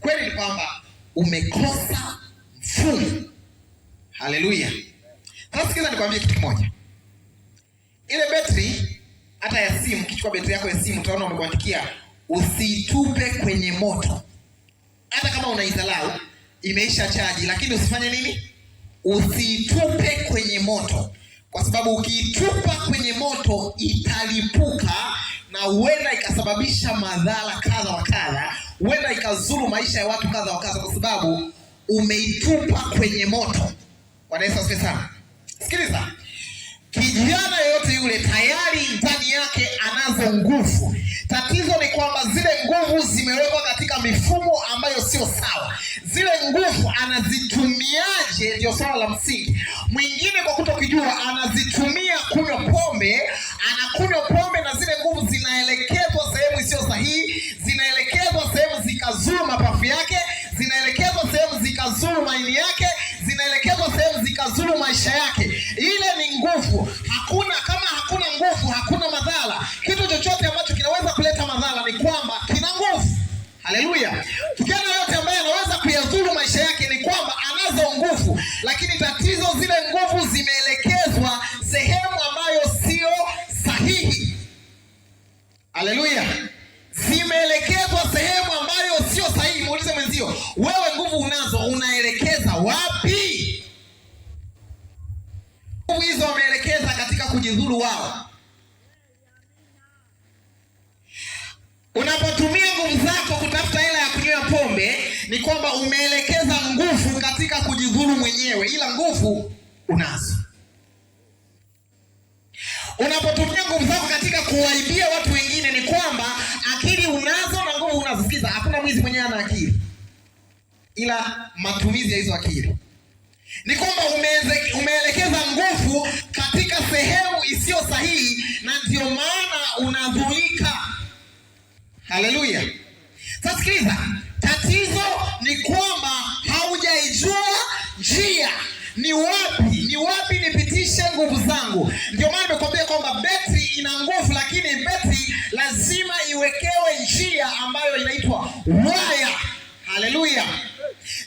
Kweli ni kwamba umekosa mfumo. Haleluya. Sasa sikiza nikwambie kitu kimoja. Ile betri hata ya simu, kichukua betri yako ya simu utaona umekuandikia usitupe kwenye moto. Hata kama unaidhalau, imeisha chaji, lakini usifanye nini? Usitupe kwenye moto. Kwa sababu ukiitupa kwenye moto italipuka na huenda ikasababisha madhara kadha wa kadha, huenda ikazuru maisha ya watu kadha wa kadha kwa sababu umeitupa kwenye moto. Bwana Yesu asifiwe sana. Sikiliza. Kijana yoyote yule tayari ndani yake anazo nguvu. Tatizo ni kwamba zile nguvu zimewekwa katika mifumo ambayo sio sawa. Zile nguvu anazitumiaje ndio swala la msingi. Mwingine kwa kutokujua anazitumia kunywa pombe, anakunywa pombe na zile nguvu zinaelekezwa sehemu isiyo sahihi, zinaelekezwa sehemu zikazuru mapafu yake, zinaelekezwa sehemu zikazuru maini yake, zinaelekezwa sehemu zikazuru maisha yake. Ile ni nguvu. Kama hakuna nguvu hakuna madhara. Kitu chochote ambacho kinaweza kuleta madhara ni kwamba kina nguvu. Haleluya. Kijana yote ambaye anaweza kuyazuru maisha yake ni kwamba anazo nguvu, lakini tatizo zile nguvu zimeelekezwa sehemu ambayo sio sahihi. Haleluya. Zimeelekezwa sehemu ambayo sio sahihi. Muulize mwenzio, wewe nguvu unazo, unaelekeza wapi? Nguvu hizo wameelekeza katika kujidhuru wao. Unapotumia nguvu zako kutafuta hela ya kunywa pombe, ni kwamba umeelekeza nguvu katika kujidhuru mwenyewe, ila nguvu unazo. Unapotumia nguvu zako katika kuwaibia watu wengine, ni kwamba akili unazo na nguvu unazisikiza. Hakuna mwizi mwenyewe ana akili, ila matumizi ya hizo akili. Ni kwamba umeelekeza nguvu katika sehemu isiyo sahihi, na ndio maana unadhurika. Haleluya. Sasa sikiliza, tatizo ni kwamba haujaijua njia. Ni wapi nipitishe nguvu zangu? Ndio maana nimekwambia kwamba betri ina nguvu, lakini betri lazima iwekewe njia ambayo inaitwa waya. Haleluya.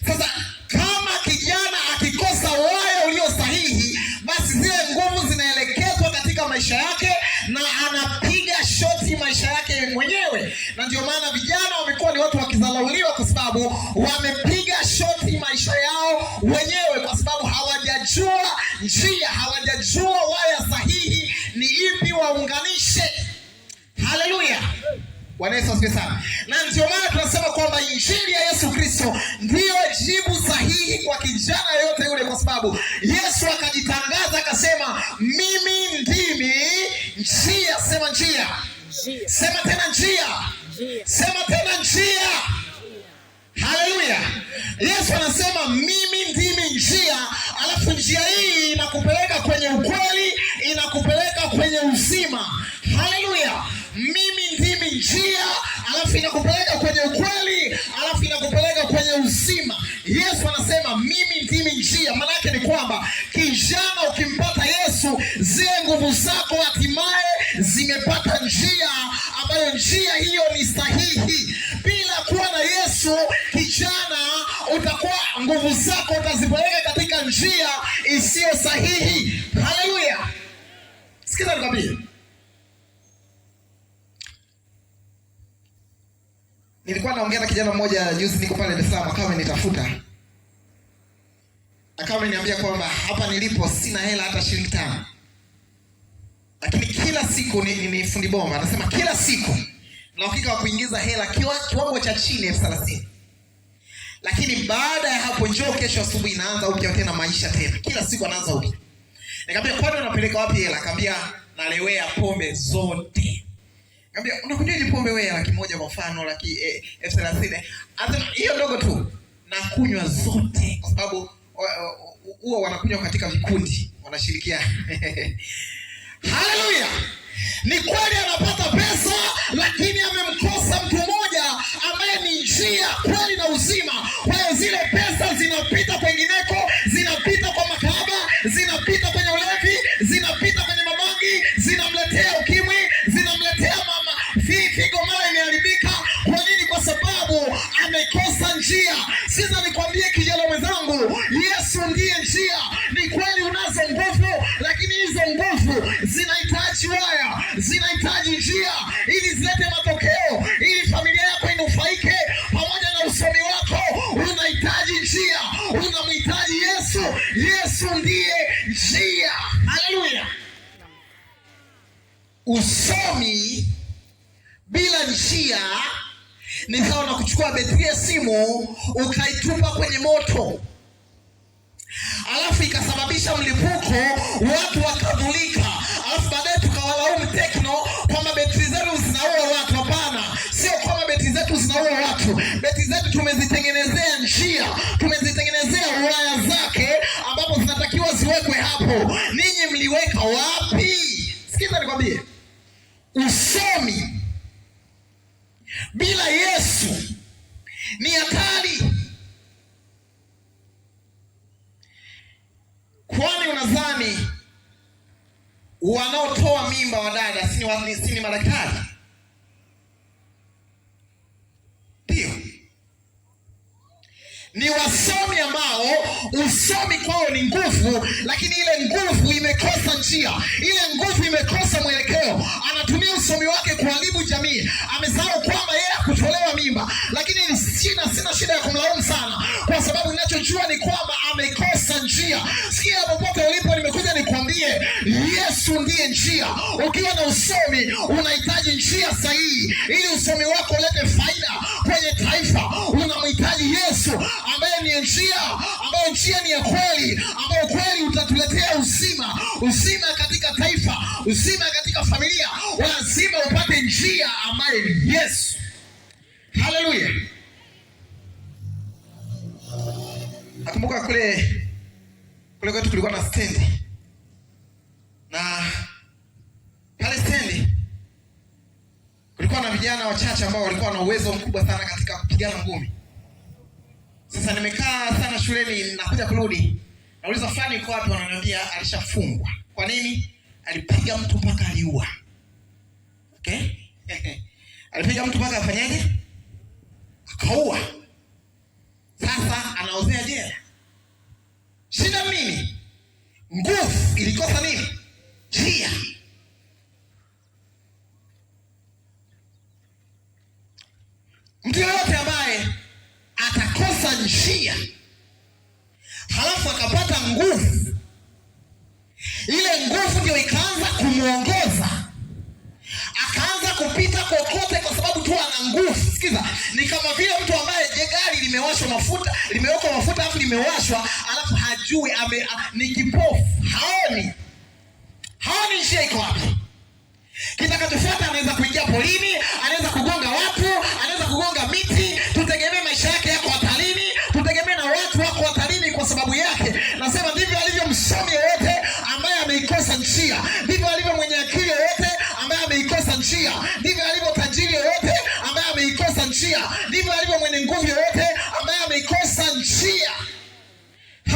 Sasa kama kijana akikosa waya ulio sahihi, basi zile nguvu zinaelekezwa katika maisha yake na anapiga shoti maisha yake mwenyewe. Na ndio maana vijana wamekuwa ni watu wakidharauliwa kwa sababu wamepiga shoti maisha yao wenyewe, kwa sababu hawajajua njia, hawajajua waya sahihi ni ipi waunganishe. Haleluya. Bwana Yesu asifiwe sana. Na ndio maana tunasema kwamba injili ya Yesu Kristo ndiyo jibu sahihi kwa kijana yote yule, kwa sababu Yesu akajitangaza akasema, mimi ndimi njia. Sema njia. Sema tena njia. Sema tena njia. Haleluya. Yesu anasema mimi ndimi njia, alafu njia hii inakupeleka kwenye ukweli, inakupeleka kwenye uzima. Haleluya. Mimi ndimi njia, alafu inakupeleka kwenye ukweli, alafu inakupeleka kwenye uzima. Yesu anasema mimi ndimi njia. Maana yake ni kwamba kijana ukimpata Yesu, zile nguvu zako hatimaye zimepata njia, ambayo njia hiyo ni sahihi. Bila kuwa na Yesu, kijana, utakuwa nguvu zako utazipeleka katika njia isiyo sahihi. Haleluya. Sikiza nikwambie. Nilikuwa naongea na kijana mmoja juzi, niko pale Dar es Salaam, akawa amenitafuta. Akawa ameniambia kwamba hapa nilipo sina hela hata shilingi 5. Lakini kila siku ni fundi bomba. Anasema kila siku na uhakika wa kuingiza hela kiwango cha chini 30,000. Lakini baada ya hapo njoo kesho asubuhi inaanza upya tena maisha tena. Kila siku anaanza upya. Nikamwambia kwani unapeleka wapi hela? Akamwambia nalewea pombe zote. Nikamwambia unakunywa ni pombe wewe laki moja kwa mfano, laki 30,000. Hata hiyo ndogo tu na kunywa zote, kwa sababu huwa wanakunywa katika vikundi, wanashirikiana. Haleluya. Ni kweli anapata pesa, lakini amemkosa mtu mmoja ambaye ni njia, kweli na uzima. Kwa hiyo zile pesa zinapita kwengineko, zinapita kwa makahaba, zinapita kwenye ulevi, zinapita kwenye mabangi, zinamletea ukimwi, zinamletea mama figo mara imeharibika. Kwa nini? Kwa sababu amekosa njia. njia. Sasa nikwambie kijana mwenzangu, Yesu ndiye njia. Ni kweli unazo nguvu, lakini hizo nguvu zinahitaji waya, zinahitaji njia ili zilete matokeo, ili familia yako inufaike pamoja na usomi wako. Unahitaji njia, unamhitaji Yesu. Yesu ndiye njia. Haleluya. Usomi bila njia ni sawa na kuchukua betri ya simu ukaitupa kwenye moto, alafu ikasababisha mlipuko, watu wakadhulika, alafu baadaye tukawalaumu Tekno kwamba betri zetu zinaua watu. Hapana, sio kwamba betri zetu zinaua watu. Betri zetu tumezitengenezea njia, tumezitengenezea waya zake ambapo zinatakiwa ziwekwe hapo. Ninyi mliweka wapi? Sikiza nikwambie, usomi bila Yesu ni hatari. Kwani unadhani wanaotoa mimba wa dada si ni madaktari? Ndio, ni wasomi ambao usomi kwao ni nguvu, lakini ile nguvu imekosa njia, ile nguvu imekosa mwelekeo. Anatumia usomi wake kuharibu jamii. Amesahau kwamba yeye hakutolewa mimba, lakini sina shida ya kumlaumu sana, kwa sababu ninachojua ni kwamba amekosa njia. Sikia popote ulipo, nimekuja nikwambie Yesu ndiye njia. Ukiwa na usomi unahitaji njia sahihi ili usomi wako ulete faida kwenye taifa. Unamhitaji Yesu ambaye ni njia, ambayo njia ni ya kweli, ambayo kweli utatuletea uzima katika taifa, uzima katika familia. Lazima upate njia ambaye ni Yesu. Haleluya. Nakumbuka kule kwetu kulikuwa na stendi, na pale stendi kulikuwa na vijana wachache ambao walikuwa na uwezo mkubwa sana katika kupigana ngumi. Sasa nimekaa sana shuleni, nakuja kurudi, nauliza fulani yuko wapi, wananiambia alishafungwa. Kwa nini? Alipiga mtu mpaka aliua. Okay? Alipiga mtu mpaka afanyaje? Akaua. Sasa anaozea jela. Shida nini? Nguvu ilikosa nini? Njia. Mtu yoyote ambaye atakosa njia halafu akapata nguvu, ile nguvu ndio ikaanza kumuongoza, akaanza kupita kokote kwa sababu tu ana nguvu. Sikiza, ni kama vile mtu ambaye gari limewashwa mafuta, limewekwa mafuta alafu limewashwa, alafu hajui ni kipofu, haoni njia iko wapi. Kitakachofuata anaweza kuingia polini, anaweza kugonga watu, anaweza kugonga miti. Tutegemee maisha yake yako hatarini, tutegemee na watu wako hatarini kwa sababu yake. Nasema ndivyo alivyo msomi yote ambaye ameikosa njia, ndivyo alivyo mwenye akili yote ambaye ameikosa njia, ndivyo alivyo tajiri yote ambaye ameikosa njia, ndivyo alivyo mwenye nguvu yote ambaye ameikosa njia.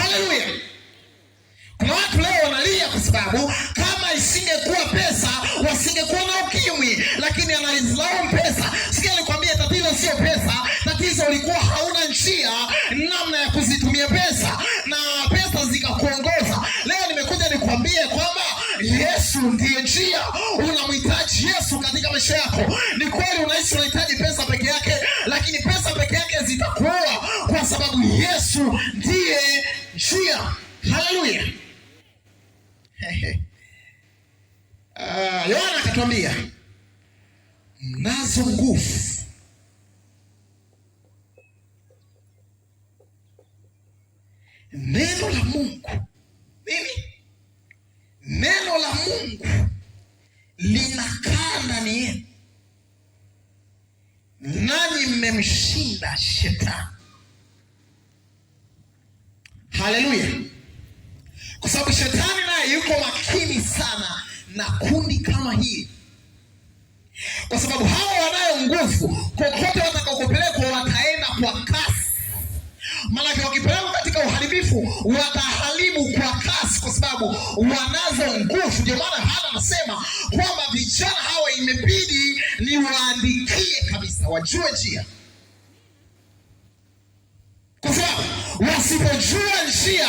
Haleluya. Kuna watu leo wanalia kwa sababu kama isingekuwa pesa wasingekuwa na ukimwi, lakini analizilaumu pesa. Sikia nikwambie, tatizo sio pesa, tatizo ulikuwa hauna njia namna ya kuzitumia pesa na pesa zikakuongoza. Leo nimekuja nikwambie kwamba Yesu ndiye njia. Unamhitaji Yesu katika maisha yako. Ni kweli unaishi unahitaji pesa peke yake, lakini pesa peke yake zitakuua, kwa sababu Yesu ndiye njia. Haleluya. Yohana akatuambia mnazo nguvu neno la Mungu. Mimi neno la Mungu linakaa ndani yenu, nanyi mmemshinda shetani. Haleluya. Kwa sababu shetani naye yuko makini sana na kundi kama hili, kwa sababu hawa wanayo nguvu. Kokote watakapopelekwa wataenda kwa kasi. Maana wakipelekwa katika uharibifu wataharibu kwa kasi, kwa sababu wanazo nguvu. Ndio maana Hana anasema kwamba vijana hawa imebidi ni waandikie kabisa, wajue njia. wasipojua njia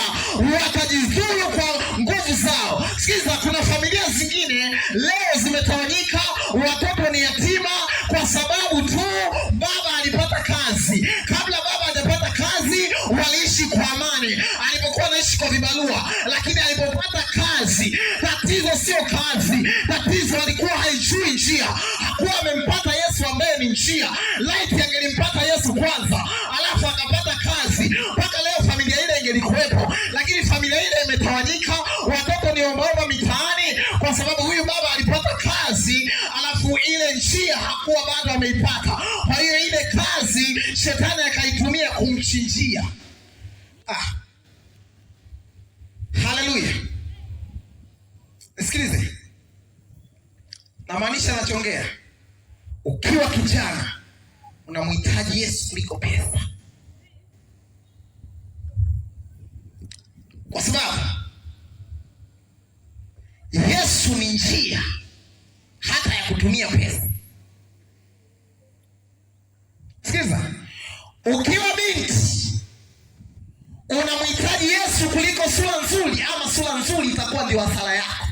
watajidhuru kwa nguvu zao. Sikiza, kuna familia zingine leo zimetawanyika, watoto ni yatima kwa sababu tu baba alipata kazi. Kabla baba hajapata kazi waliishi kwa amani, alipokuwa anaishi kwa vibarua, lakini alipopata kazi, tatizo sio kazi, tatizo alikuwa haijui njia. Hakuwa amempata Yesu ambaye ni njia. Laiti angelimpata Yesu kwanza alafu akapata kazi, mpaka leo familia ile ingelikuwepo. Lakini familia ile imetawanyika, watoto ni ombaomba mitaani kwa sababu huyu baba alipata kazi alafu ile njia hakuwa bado ameipata. Kwa hiyo ile kazi shetani akaitumia kumchinjia. Haleluya. Sikilize, namaanisha nachongea. Ukiwa kijana unamhitaji Yesu kuliko pesa, kwa sababu Yesu ni njia hata ya kutumia pesa. Sikiliza, ukiwa binti unamhitaji Yesu kuliko sura nzuri, ama sura nzuri itakuwa ndio hasara yako.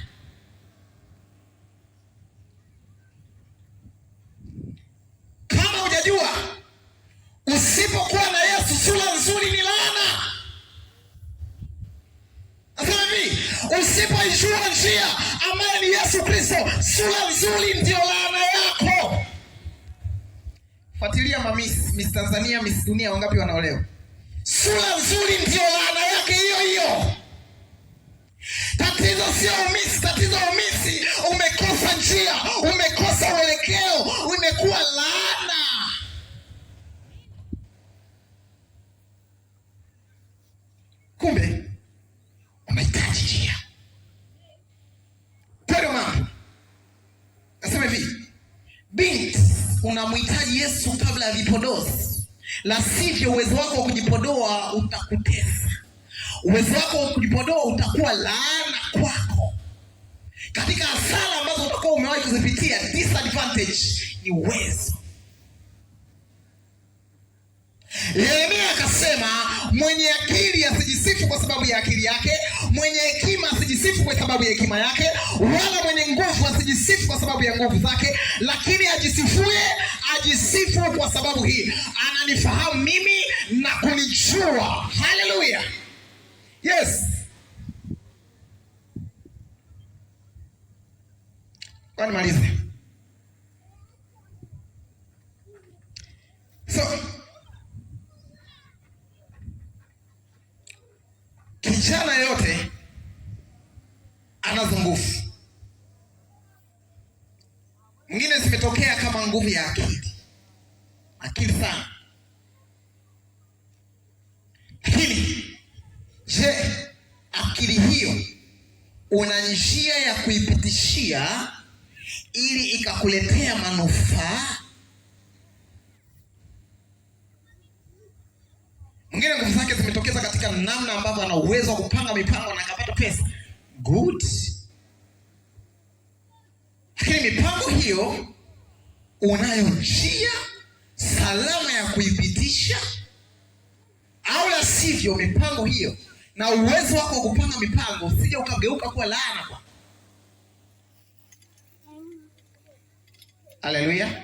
Kama hujajua, usipokuwa na Yesu sura nzuri ni laana. Nasema hivi, usipoijua njia ambayo ni Yesu Kristo, sura nzuri ndio laana yako. Fuatilia Miss Tanzania, Miss Dunia, wangapi wanaolewa? Sura nzuri ndio laana yake hiyo hiyo. Tatizo sio umisi, tatizo umisi umekosa njia, umekosa uelekeo, umekuwa laana. Kumbe unahitaji njia. Kwa mambo nasema hivi, binti unamhitaji Yesu kabla ya vipodozi, la sivyo uwezo wako wa kujipodoa utakutesa. Uwezo wako wa kujipodoa utakuwa laana kwako. Katika hasara ambazo utakuwa umewahi kuzipitia, disadvantage ni uwezo. Yeremia akasema, mwenye akili asijisifu kwa sababu ya akili yake, mwenye hekima asijisifu kwa sababu ya hekima yake, wala mwenye nguvu asijisifu kwa sababu ya nguvu zake, lakini ajisifuye ajisifu kwa sababu hii, ananifahamu mimi na kunijua. Haleluya. Yes. Kwa nimalize. So kijana yote anazo nguvu. Mwingine zimetokea kama nguvu ya akili sana. Lakini je, akili hiyo una njia ya kuipitishia ili ikakuletea manufaa? Mwingine nguvu zake zimetokeza katika namna ambavyo ana uwezo wa kupanga mipango na akapata pesa. Good. Lakini mipango hiyo unayo njia salama ya kuipitisha? Au la sivyo mipango hiyo na uwezo wako wa kupanga mipango usije ukageuka kuwa laana kwa. Haleluya.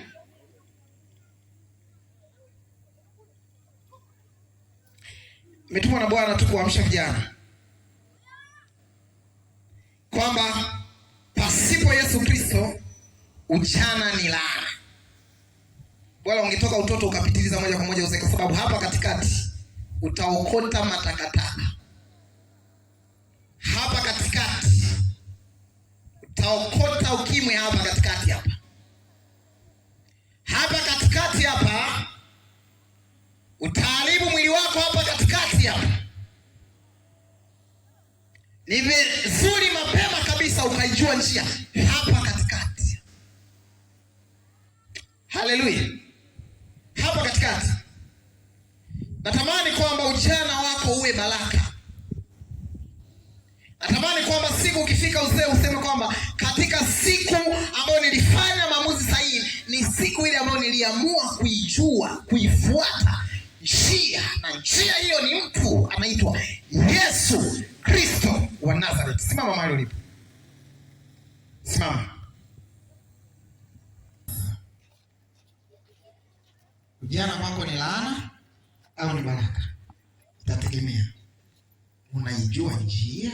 Umetumwa na Bwana tu kuamsha vijana kwamba pasipo Yesu Kristo ujana ni laana. Bwana, ungetoka utoto ukapitiliza moja kwa moja uzee, kwa sababu hapa katikati utaokota matakataka. Hapa katikati utaokota ukimwi. Hapa katikati hapa katikati hapa utaharibu mwili wako. Hapa katikati hapa ni vizuri mapema kabisa ukaijua njia hapa katikati. Haleluya. Hapa katikati natamani kwamba ujana wako uwe baraka. Natamani kwamba siku ukifika uzee useme kwamba katika siku ambayo nilifanya maamuzi sahihi ni siku ile ambayo niliamua kuijua, kuifuata njia, na njia hiyo ni mtu anaitwa Yesu Kristo wa Nazareth. Simama mahali ulipo. Simama. Ujana wako ni laana au ni baraka? Itategemea unaijua njia